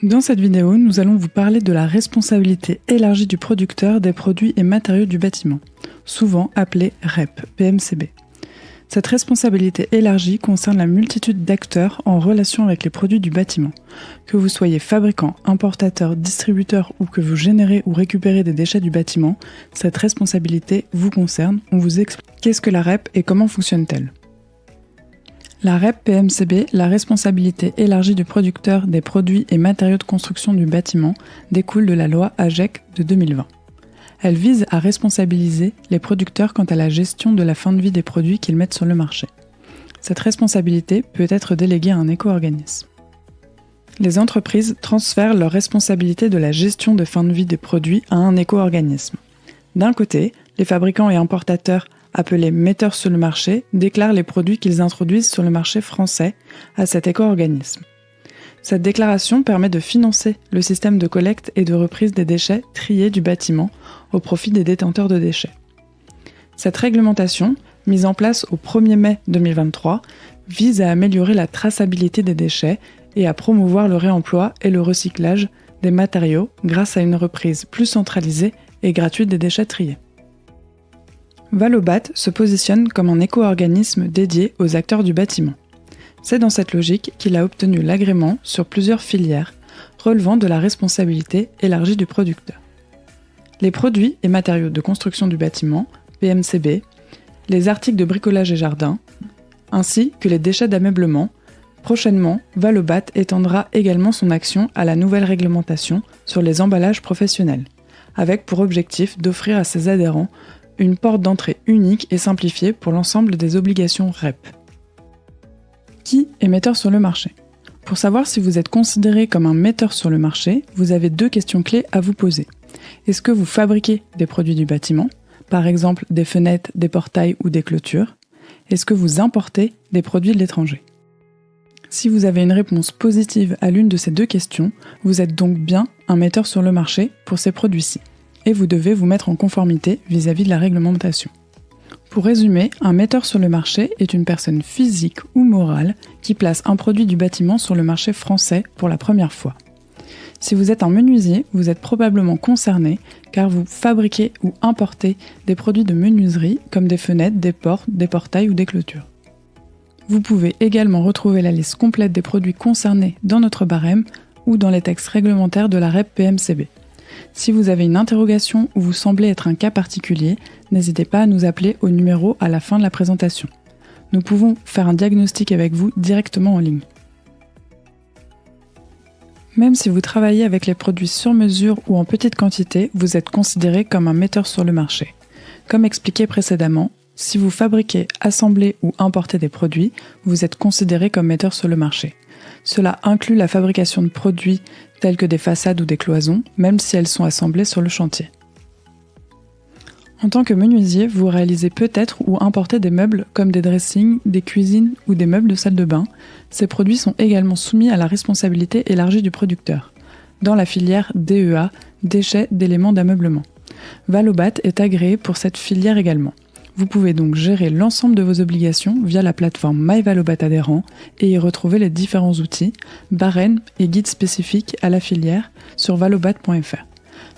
Dans cette vidéo, nous allons vous parler de la responsabilité élargie du producteur des produits et matériaux du bâtiment, souvent appelée REP, PMCB. Cette responsabilité élargie concerne la multitude d'acteurs en relation avec les produits du bâtiment. Que vous soyez fabricant, importateur, distributeur ou que vous générez ou récupérez des déchets du bâtiment, cette responsabilité vous concerne. On vous explique qu'est-ce que la REP et comment fonctionne-t-elle. La REP PMCB, la responsabilité élargie du producteur des produits et matériaux de construction du bâtiment, découle de la loi AGEC de 2020. Elle vise à responsabiliser les producteurs quant à la gestion de la fin de vie des produits qu'ils mettent sur le marché. Cette responsabilité peut être déléguée à un éco-organisme. Les entreprises transfèrent leur responsabilité de la gestion de fin de vie des produits à un éco-organisme. D'un côté, les fabricants et importateurs appelés metteurs sur le marché, déclarent les produits qu'ils introduisent sur le marché français à cet éco-organisme. Cette déclaration permet de financer le système de collecte et de reprise des déchets triés du bâtiment au profit des détenteurs de déchets. Cette réglementation, mise en place au 1er mai 2023, vise à améliorer la traçabilité des déchets et à promouvoir le réemploi et le recyclage des matériaux grâce à une reprise plus centralisée et gratuite des déchets triés. Valobat se positionne comme un éco-organisme dédié aux acteurs du bâtiment. C'est dans cette logique qu'il a obtenu l'agrément sur plusieurs filières relevant de la responsabilité élargie du producteur. Les produits et matériaux de construction du bâtiment, PMCB, les articles de bricolage et jardin, ainsi que les déchets d'ameublement. Prochainement, Valobat étendra également son action à la nouvelle réglementation sur les emballages professionnels, avec pour objectif d'offrir à ses adhérents une porte d'entrée unique et simplifiée pour l'ensemble des obligations REP. Qui est metteur sur le marché ? Pour savoir si vous êtes considéré comme un metteur sur le marché, vous avez 2 questions clés à vous poser. Est-ce que vous fabriquez des produits du bâtiment, par exemple des fenêtres, des portails ou des clôtures ? Est-ce que vous importez des produits de l'étranger ? Si vous avez une réponse positive à l'une de ces 2 questions, vous êtes donc bien un metteur sur le marché pour ces produits-ci. Et vous devez vous mettre en conformité vis-à-vis de la réglementation. Pour résumer, un metteur sur le marché est une personne physique ou morale qui place un produit du bâtiment sur le marché français pour la première fois. Si vous êtes un menuisier, vous êtes probablement concerné car vous fabriquez ou importez des produits de menuiserie comme des fenêtres, des portes, des portails ou des clôtures. Vous pouvez également retrouver la liste complète des produits concernés dans notre barème ou dans les textes réglementaires de la REP PMCB. Si vous avez une interrogation ou vous semblez être un cas particulier, n'hésitez pas à nous appeler au numéro à la fin de la présentation. Nous pouvons faire un diagnostic avec vous directement en ligne. Même si vous travaillez avec les produits sur mesure ou en petite quantité, vous êtes considéré comme un metteur sur le marché. Comme expliqué précédemment, si vous fabriquez, assemblez ou importez des produits, vous êtes considéré comme metteur sur le marché. Cela inclut la fabrication de produits tels que des façades ou des cloisons, même si elles sont assemblées sur le chantier. En tant que menuisier, vous réalisez peut-être ou importez des meubles comme des dressings, des cuisines ou des meubles de salle de bain. Ces produits sont également soumis à la responsabilité élargie du producteur, dans la filière DEA, déchets d'éléments d'ameublement. Valobat est agréé pour cette filière également. Vous pouvez donc gérer l'ensemble de vos obligations via la plateforme MyValobat adhérent et y retrouver les différents outils, barèmes et guides spécifiques à la filière sur valobat.fr.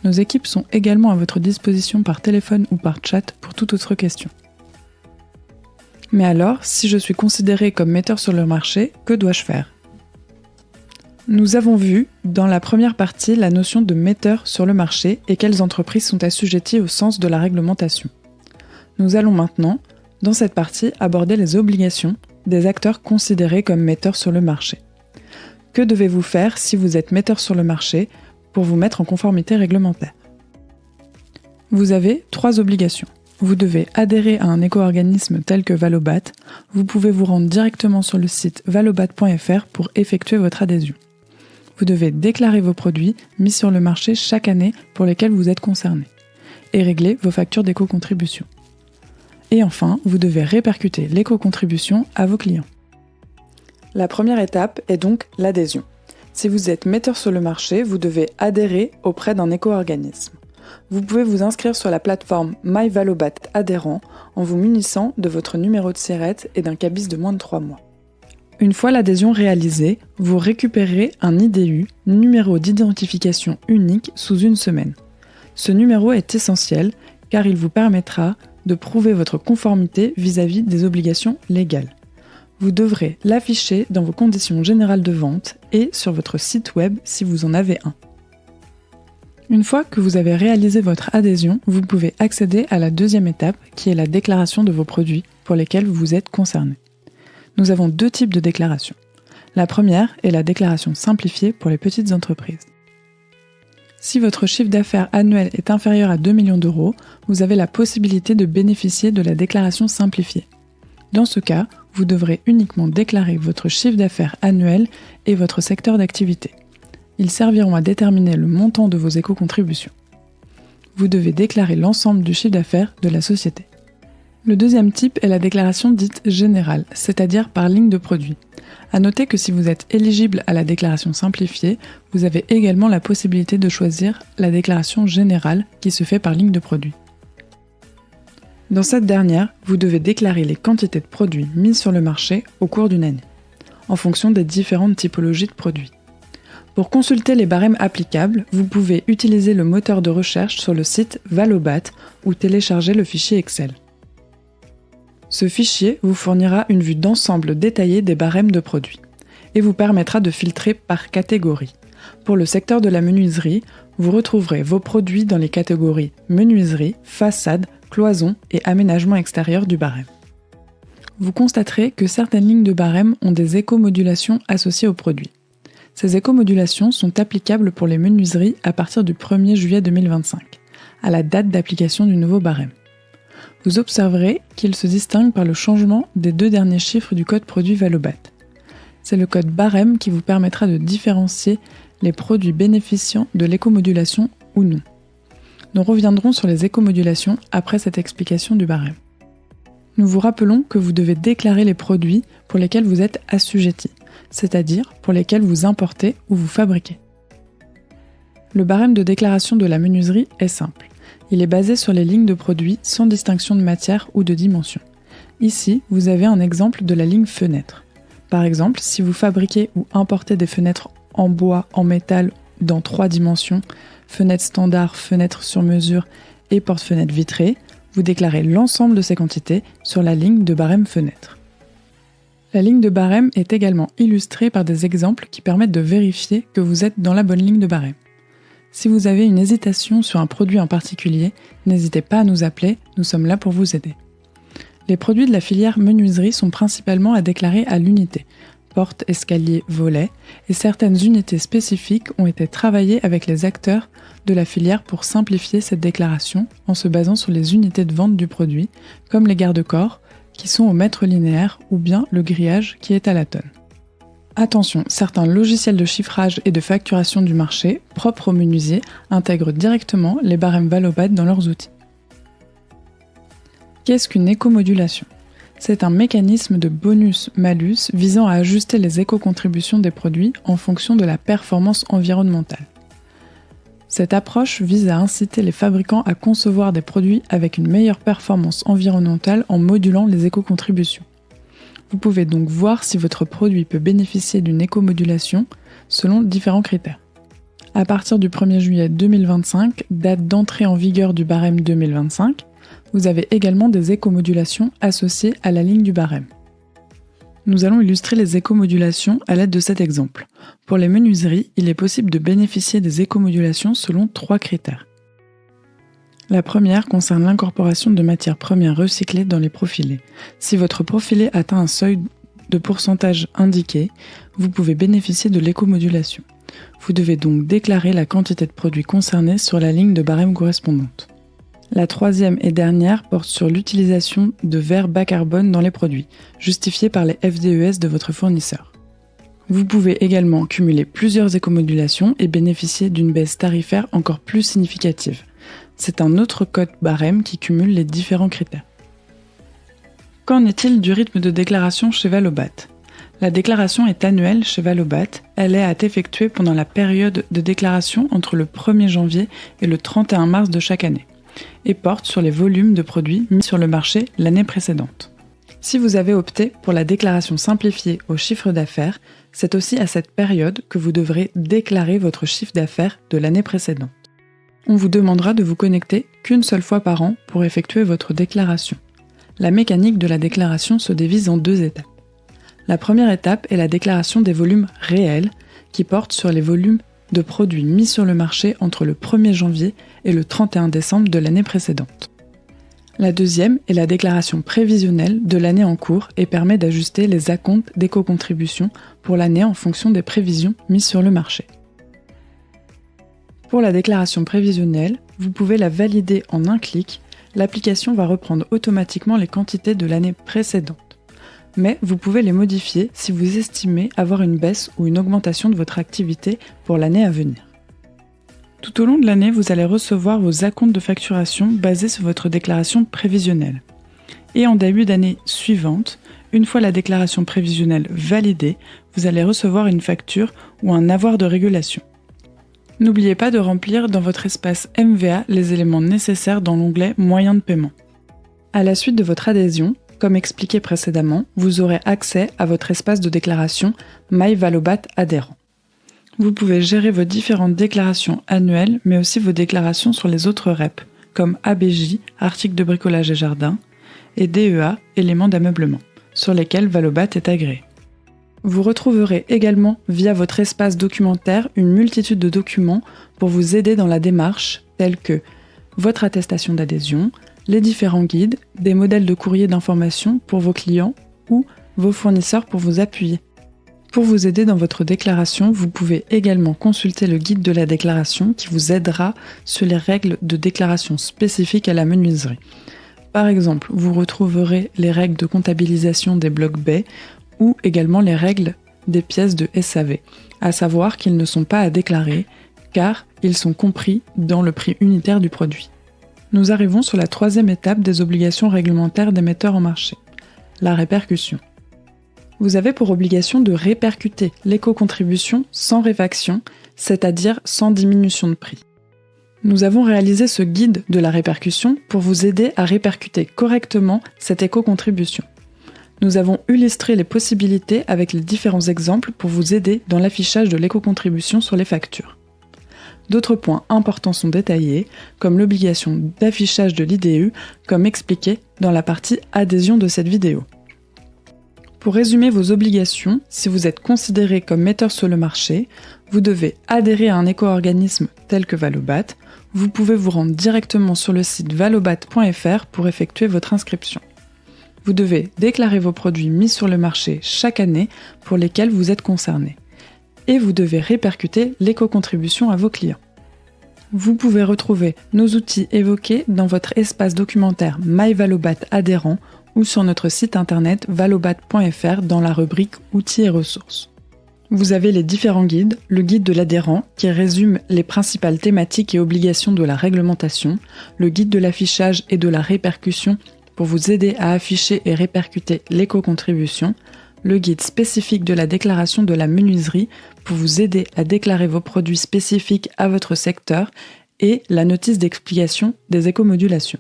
Nos équipes sont également à votre disposition par téléphone ou par chat pour toute autre question. Mais alors, si je suis considéré comme metteur sur le marché, que dois-je faire ? Nous avons vu dans la première partie la notion de metteur sur le marché et quelles entreprises sont assujetties au sens de la réglementation. Nous allons maintenant, dans cette partie, aborder les obligations des acteurs considérés comme metteurs sur le marché. Que devez-vous faire si vous êtes metteur sur le marché pour vous mettre en conformité réglementaire ? Vous avez 3 obligations. Vous devez adhérer à un éco-organisme tel que Valobat. Vous pouvez vous rendre directement sur le site valobat.fr pour effectuer votre adhésion. Vous devez déclarer vos produits mis sur le marché chaque année pour lesquels vous êtes concerné et régler vos factures d'éco-contribution. Et enfin, vous devez répercuter l'éco-contribution à vos clients. La première étape est donc l'adhésion. Si vous êtes metteur sur le marché, vous devez adhérer auprès d'un éco-organisme. Vous pouvez vous inscrire sur la plateforme MyValobat adhérent en vous munissant de votre numéro de SIRET et d'un cabis de moins de 3 mois. Une fois l'adhésion réalisée, vous récupérez un IDU, numéro d'identification unique, sous une semaine. Ce numéro est essentiel car il vous permettra de prouver votre conformité vis-à-vis des obligations légales. Vous devrez l'afficher dans vos conditions générales de vente et sur votre site web si vous en avez un. Une fois que vous avez réalisé votre adhésion, vous pouvez accéder à la deuxième étape qui est la déclaration de vos produits pour lesquels vous êtes concerné. Nous avons deux types de déclarations. La première est la déclaration simplifiée pour les petites entreprises. Si votre chiffre d'affaires annuel est inférieur à 2 millions d'euros, vous avez la possibilité de bénéficier de la déclaration simplifiée. Dans ce cas, vous devrez uniquement déclarer votre chiffre d'affaires annuel et votre secteur d'activité. Ils serviront à déterminer le montant de vos éco-contributions. Vous devez déclarer l'ensemble du chiffre d'affaires de la société. Le deuxième type est la déclaration dite générale, c'est-à-dire par ligne de produit. À noter que si vous êtes éligible à la déclaration simplifiée, vous avez également la possibilité de choisir la déclaration générale qui se fait par ligne de produit. Dans cette dernière, vous devez déclarer les quantités de produits mises sur le marché au cours d'une année, en fonction des différentes typologies de produits. Pour consulter les barèmes applicables, vous pouvez utiliser le moteur de recherche sur le site Valobat ou télécharger le fichier Excel. Ce fichier vous fournira une vue d'ensemble détaillée des barèmes de produits et vous permettra de filtrer par catégorie. Pour le secteur de la menuiserie, vous retrouverez vos produits dans les catégories menuiserie, façade, cloison et aménagement extérieur du barème. Vous constaterez que certaines lignes de barème ont des éco-modulations associées aux produits. Ces éco-modulations sont applicables pour les menuiseries à partir du 1er juillet 2025, à la date d'application du nouveau barème. Vous observerez qu'il se distingue par le changement des 2 derniers chiffres du code produit Valobat. C'est le code barème qui vous permettra de différencier les produits bénéficiant de l'éco-modulation ou non. Nous reviendrons sur les éco-modulations après cette explication du barème. Nous vous rappelons que vous devez déclarer les produits pour lesquels vous êtes assujetti, c'est-à-dire pour lesquels vous importez ou vous fabriquez. Le barème de déclaration de la menuiserie est simple. Il est basé sur les lignes de produits sans distinction de matière ou de dimension. Ici, vous avez un exemple de la ligne fenêtre. Par exemple, si vous fabriquez ou importez des fenêtres en bois, en métal, dans 3 dimensions, fenêtres standard, fenêtres sur mesure et porte-fenêtres vitrées, vous déclarez l'ensemble de ces quantités sur la ligne de barème fenêtre. La ligne de barème est également illustrée par des exemples qui permettent de vérifier que vous êtes dans la bonne ligne de barème. Si vous avez une hésitation sur un produit en particulier, n'hésitez pas à nous appeler, nous sommes là pour vous aider. Les produits de la filière menuiserie sont principalement à déclarer à l'unité, porte, escalier, volet, et certaines unités spécifiques ont été travaillées avec les acteurs de la filière pour simplifier cette déclaration en se basant sur les unités de vente du produit, comme les garde-corps, qui sont au mètre linéaire, ou bien le grillage qui est à la tonne. Attention, certains logiciels de chiffrage et de facturation du marché, propres aux menuisiers, intègrent directement les barèmes Valobat dans leurs outils. Qu'est-ce qu'une éco-modulation ? C'est un mécanisme de bonus-malus visant à ajuster les éco-contributions des produits en fonction de la performance environnementale. Cette approche vise à inciter les fabricants à concevoir des produits avec une meilleure performance environnementale en modulant les éco-contributions. Vous pouvez donc voir si votre produit peut bénéficier d'une éco-modulation selon différents critères. À partir du 1er juillet 2025, date d'entrée en vigueur du barème 2025, vous avez également des éco-modulations associées à la ligne du barème. Nous allons illustrer les éco-modulations à l'aide de cet exemple. Pour les menuiseries, il est possible de bénéficier des éco-modulations selon 3 critères. La première concerne l'incorporation de matières premières recyclées dans les profilés. Si votre profilé atteint un seuil de pourcentage indiqué, vous pouvez bénéficier de l'éco-modulation. Vous devez donc déclarer la quantité de produits concernés sur la ligne de barème correspondante. La troisième et dernière porte sur l'utilisation de verre bas carbone dans les produits, justifiée par les FDES de votre fournisseur. Vous pouvez également cumuler plusieurs éco-modulations et bénéficier d'une baisse tarifaire encore plus significative. C'est un autre code barème qui cumule les différents critères. Qu'en est-il du rythme de déclaration chez Valobat ? La déclaration est annuelle chez Valobat, elle est à effectuer pendant la période de déclaration entre le 1er janvier et le 31 mars de chaque année, et porte sur les volumes de produits mis sur le marché l'année précédente. Si vous avez opté pour la déclaration simplifiée au chiffre d'affaires, c'est aussi à cette période que vous devrez déclarer votre chiffre d'affaires de l'année précédente. On vous demandera de vous connecter qu'une seule fois par an pour effectuer votre déclaration. La mécanique de la déclaration se divise en 2 étapes. La première étape est la déclaration des volumes réels, qui porte sur les volumes de produits mis sur le marché entre le 1er janvier et le 31 décembre de l'année précédente. La deuxième est la déclaration prévisionnelle de l'année en cours et permet d'ajuster les acomptes d'éco-contribution pour l'année en fonction des prévisions mises sur le marché. Pour la déclaration prévisionnelle, vous pouvez la valider en un clic. L'application va reprendre automatiquement les quantités de l'année précédente. Mais vous pouvez les modifier si vous estimez avoir une baisse ou une augmentation de votre activité pour l'année à venir. Tout au long de l'année, vous allez recevoir vos acomptes de facturation basés sur votre déclaration prévisionnelle. Et en début d'année suivante, une fois la déclaration prévisionnelle validée, vous allez recevoir une facture ou un avoir de régulation. N'oubliez pas de remplir dans votre espace MVA les éléments nécessaires dans l'onglet Moyens de paiement. À la suite de votre adhésion, comme expliqué précédemment, vous aurez accès à votre espace de déclaration MyValobat adhérent. Vous pouvez gérer vos différentes déclarations annuelles, mais aussi vos déclarations sur les autres REP, comme ABJ, articles de bricolage et jardin, et DEA, éléments d'ameublement, sur lesquels Valobat est agréé. Vous retrouverez également, via votre espace documentaire, une multitude de documents pour vous aider dans la démarche, tels que votre attestation d'adhésion, les différents guides, des modèles de courrier d'information pour vos clients ou vos fournisseurs pour vous appuyer. Pour vous aider dans votre déclaration, vous pouvez également consulter le guide de la déclaration qui vous aidera sur les règles de déclaration spécifiques à la menuiserie. Par exemple, vous retrouverez les règles de comptabilisation des blocs baies ou également les règles des pièces de SAV, à savoir qu'ils ne sont pas à déclarer car ils sont compris dans le prix unitaire du produit. Nous arrivons sur la 3e étape des obligations réglementaires des metteurs en marché, la répercussion. Vous avez pour obligation de répercuter l'éco-contribution sans réfaction, c'est-à-dire sans diminution de prix. Nous avons réalisé ce guide de la répercussion pour vous aider à répercuter correctement cette éco-contribution. Nous avons illustré les possibilités avec les différents exemples pour vous aider dans l'affichage de l'éco-contribution sur les factures. D'autres points importants sont détaillés, comme l'obligation d'affichage de l'IDE, comme expliqué dans la partie adhésion de cette vidéo. Pour résumer vos obligations, si vous êtes considéré comme metteur sur le marché, vous devez adhérer à un éco-organisme tel que Valobat. Vous pouvez vous rendre directement sur le site valobat.fr pour effectuer votre inscription. Vous devez déclarer vos produits mis sur le marché chaque année pour lesquels vous êtes concerné. Et vous devez répercuter l'éco-contribution à vos clients. Vous pouvez retrouver nos outils évoqués dans votre espace documentaire MyValobat adhérent ou sur notre site internet valobat.fr dans la rubrique Outils et ressources. Vous avez les différents guides, le guide de l'adhérent qui résume les principales thématiques et obligations de la réglementation, le guide de l'affichage et de la répercussion pour vous aider à afficher et répercuter l'éco-contribution, le guide spécifique de la déclaration de la menuiserie pour vous aider à déclarer vos produits spécifiques à votre secteur et la notice d'explication des éco-modulations.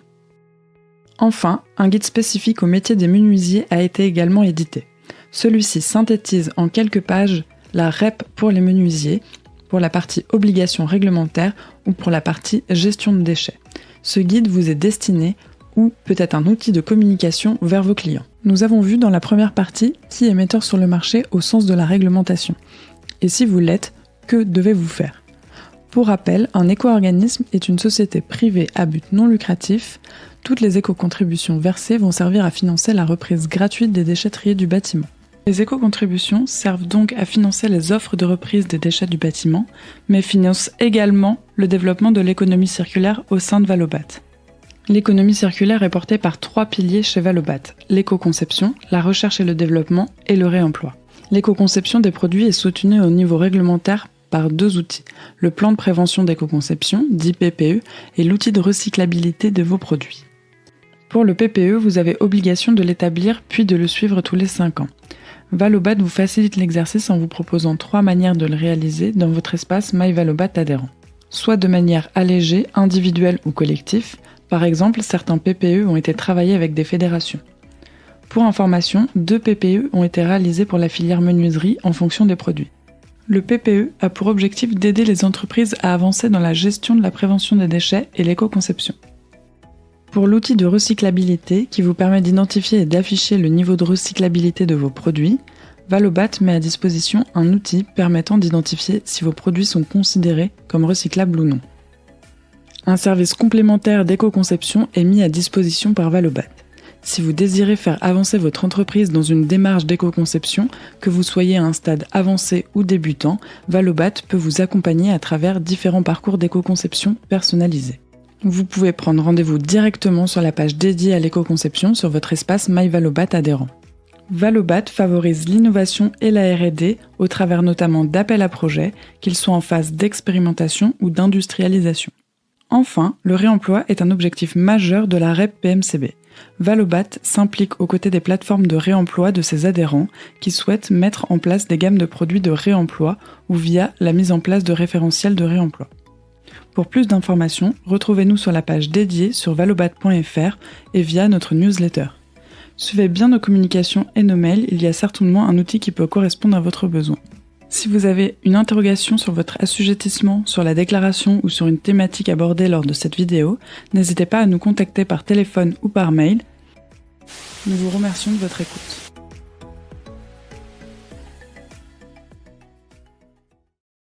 Enfin, un guide spécifique au métier des menuisiers a été également édité. Celui-ci synthétise en quelques pages la REP pour les menuisiers, pour la partie obligations réglementaires ou pour la partie gestion de déchets. Ce guide vous est destiné ou peut-être un outil de communication vers vos clients. Nous avons vu dans la première partie qui est metteur sur le marché au sens de la réglementation. Et si vous l'êtes, que devez-vous faire ? Pour rappel, un éco-organisme est une société privée à but non lucratif. Toutes les éco-contributions versées vont servir à financer la reprise gratuite des déchetteries du bâtiment. Les éco-contributions servent donc à financer les offres de reprise des déchets du bâtiment, mais financent également le développement de l'économie circulaire au sein de Valobat. L'économie circulaire est portée par 3 piliers chez Valobat, l'éco-conception, la recherche et le développement et le réemploi. L'éco-conception des produits est soutenue au niveau réglementaire par 2 outils, le plan de prévention d'éco-conception, dit PPE, et l'outil de recyclabilité de vos produits. Pour le PPE, vous avez obligation de l'établir puis de le suivre tous les 5 ans. Valobat vous facilite l'exercice en vous proposant 3 manières de le réaliser dans votre espace MyValobat adhérent. Soit de manière allégée, individuelle ou collective. Par exemple, certains PPE ont été travaillés avec des fédérations. Pour information, 2 PPE ont été réalisés pour la filière menuiserie en fonction des produits. Le PPE a pour objectif d'aider les entreprises à avancer dans la gestion de la prévention des déchets et l'éco-conception. Pour l'outil de recyclabilité qui vous permet d'identifier et d'afficher le niveau de recyclabilité de vos produits, Valobat met à disposition un outil permettant d'identifier si vos produits sont considérés comme recyclables ou non. Un service complémentaire d'éco-conception est mis à disposition par Valobat. Si vous désirez faire avancer votre entreprise dans une démarche d'éco-conception, que vous soyez à un stade avancé ou débutant, Valobat peut vous accompagner à travers différents parcours d'éco-conception personnalisés. Vous pouvez prendre rendez-vous directement sur la page dédiée à l'éco-conception sur votre espace MyValobat adhérent. Valobat favorise l'innovation et la R&D au travers notamment d'appels à projets, qu'ils soient en phase d'expérimentation ou d'industrialisation. Enfin, le réemploi est un objectif majeur de la REP PMCB. Valobat s'implique aux côtés des plateformes de réemploi de ses adhérents qui souhaitent mettre en place des gammes de produits de réemploi ou via la mise en place de référentiels de réemploi. Pour plus d'informations, retrouvez-nous sur la page dédiée sur valobat.fr et via notre newsletter. Suivez bien nos communications et nos mails, il y a certainement un outil qui peut correspondre à votre besoin. Si vous avez une interrogation sur votre assujettissement, sur la déclaration ou sur une thématique abordée lors de cette vidéo, n'hésitez pas à nous contacter par téléphone ou par mail. Nous vous remercions de votre écoute.